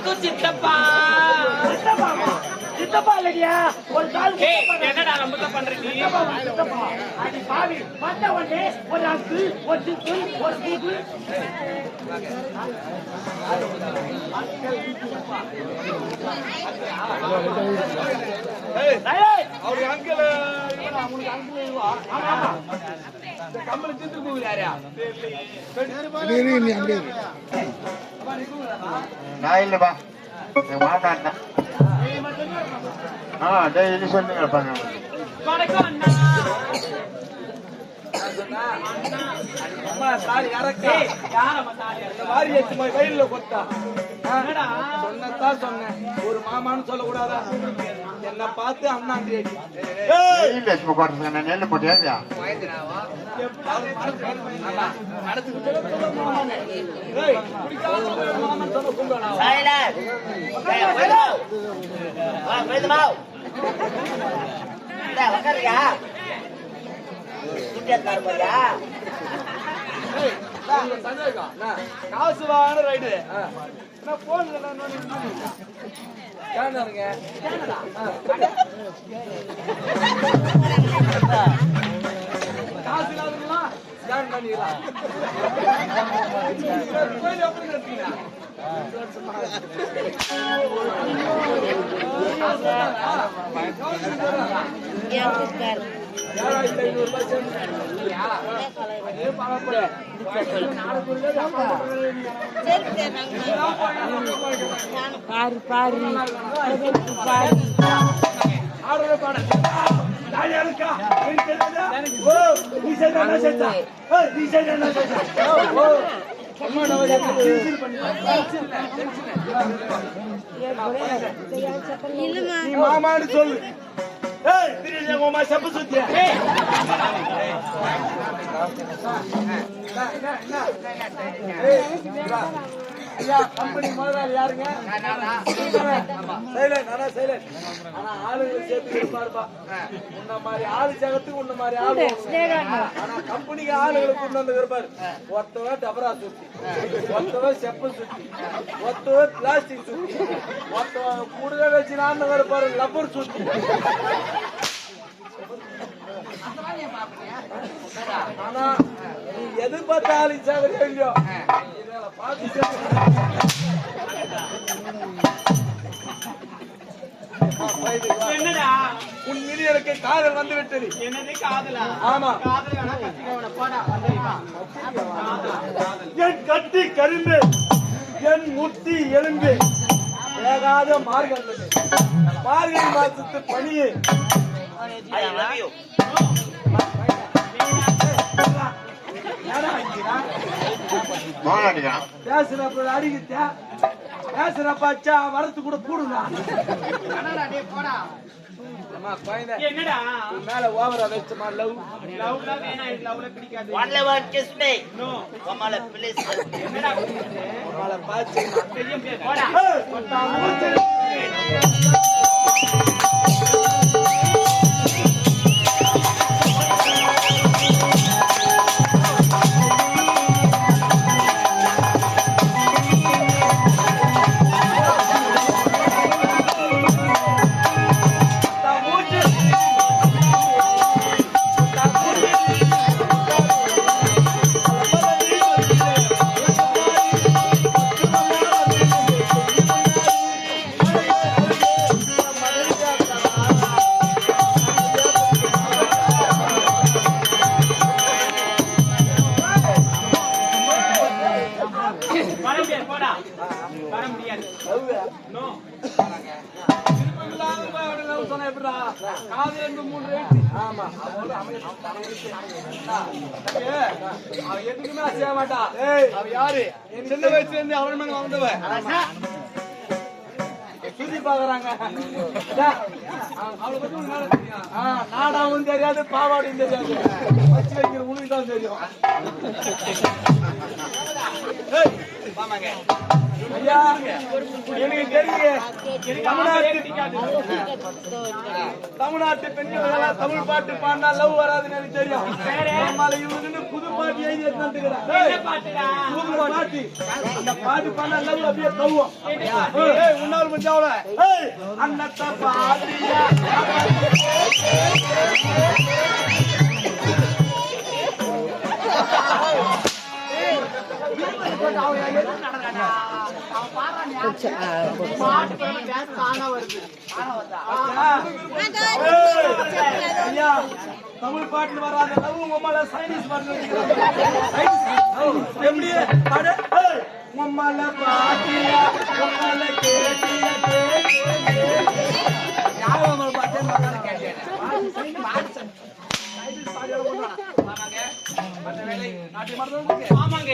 எல்லாருக்கும் சித்தப்பா சித்தப்பா இல்லையா ஒரு கால் என்னடா ரொம்ப பண்றீங்க அது பாவி வந்த உடனே ஒரு அங்கிள் ஒரு சித்து ஒரு கூட்டு அவரு அங்கிள் அவனுக்கு அங்கிள் கம்பளை சித்து கூறாரியா நான் இல்லப்பா எங்க மாமா டெய்லி சொல்லுங்க வணக்கம் அண்ணா அம்மா சாரி யாரக்கா யாரம்மா தாலியா வாரி ஏச்சு போய் வயல்ல கொத்தா சொன்னதான் சொன்னேன் ஒரு மாமான்னு சொல்லக்கூடாதா என்ன பார்த்து அண்ணாண்டி நெல்லு போட்டியா காசு வாங்க ரைடு போன்ல காசு இல்லாதவங்களாம் ஸ்கேன் பண்ணிடலாம் பாரு பாரு மாமான்னு சொல்லு செப்ப சுத்திய ஐயா கம்பெனி முதலாளி யாருங்க சைலண்ட் ஆனா ஆளுங்களை சேர்த்து இருப்பாருப்பா உன்ன மாதிரி ஆளு ஜகத்துக்கு உன்ன மாதிரி ஆளு ஆனா கம்பெனிக்கு ஆளுகளை கொண்டு வந்து இருப்பாரு ஒருத்தவன் டபரா சுத்தி ஒருத்தவன் செப்ப சுத்தி ஒருத்தவன் பிளாஸ்டிக் சுத்தி ஒருத்தவன் கூடுதல் வச்சு நான் இருப்பாரு லப்பர் சுத்தி ஆனா நீ எது பார்த்தாலும் சாகரி இல்லையோ என்னடா உன் மீது எனக்கு காதல் வந்து விட்டது. என்னது காதலா? ஆமா. காதல் வேணா கத்திக்கவன போடா வந்தேமா. என் கட்டி கரும்பு என் முட்டி எலும்பு வேகாத மார்கழி மாசத்து பனியே I love you. பேசுறப்ப அடிக்கிட்டா பேசுறப்ப அச்சா வரத்து கூட கூடுங்க. என்னடா மேல ஓவரா வச்சமா லவ் லவ்ல வேணா இது லவ்ல பிடிக்காது. One level kiss me. No Kamala please. என்னடா பிடிக்குது? மேல பாச்சு தெரியும் போடா. எதுக்குமே செய்ய மாட்டா. அவ யாரு? சின்ன வயசுல இருந்து அவன் மேல வந்தவ சுத்தி பாக்குறாங்க. நாடாவும் தெரியாது பாவாடையும் தெரியாது. வச்சு வைக்கிற உனக்கு தான் தெரியும். ஐயா எனக்கு தெரியுங்க தமிழ்நாட்டு பெண்கள் தமிழ் பாட்டு பாடினா லவ் வராதுன்னு எனக்கு தெரியும். இவங்க புது பாட்டு எழுதி எடுத்துக்கிறான் புது பாட்டு. அந்த பாட்டு பாடினா லவ் அப்படியே கவ்வும். உன்னால முடிஞ்சாவல அண்ணத்தை பாட்டியா தமிழ் பாட்டுல வராத லவ் உம்மால சைனீஸ் பாட்டு எப்படி பாடு உம்மால பாட்டியா உம்மால கேட்டியா யாவமல் பாட்டே மக்கான கேட்டேன் ஆமாங்க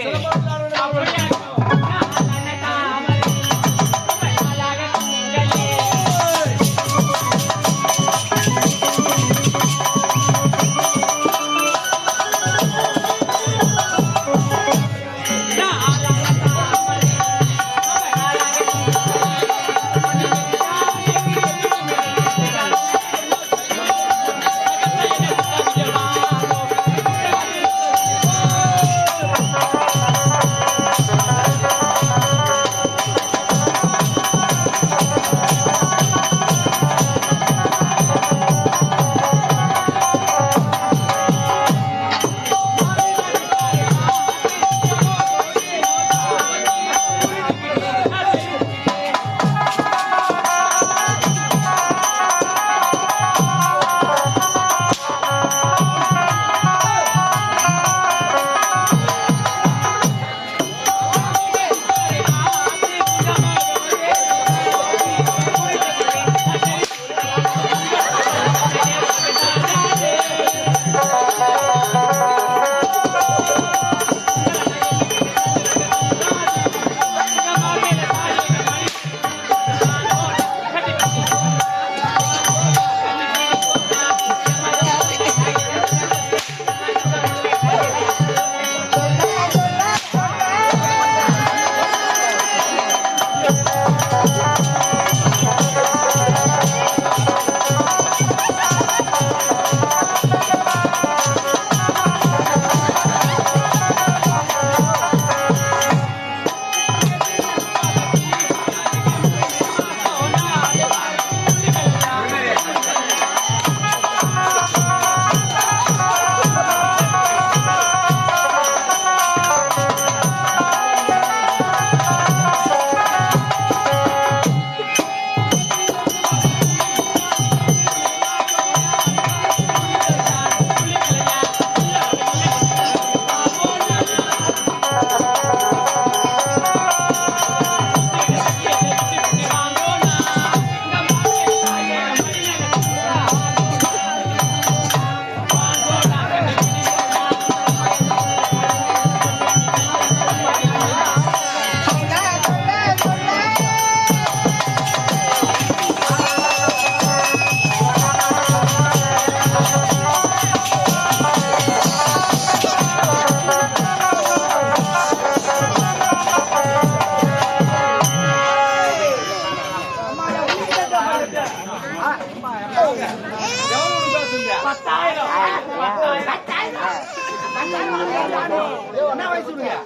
என்ன வயசு உனக்கு?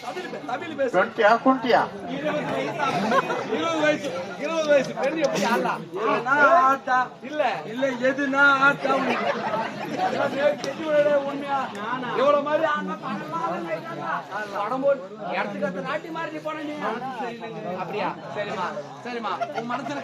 20 குண்டியா 20 வயசு பெண் எப்படி ஆடலாம்? ஆட்டா இல்ல இல்ல எதுனா ஆட்டா உண்மையா இவ்வளவு மாதிரி இடத்துக்கு நாட்டி மாதிரி போன அப்படியா? சரிம்மா சரிம்மா உன் மனசுல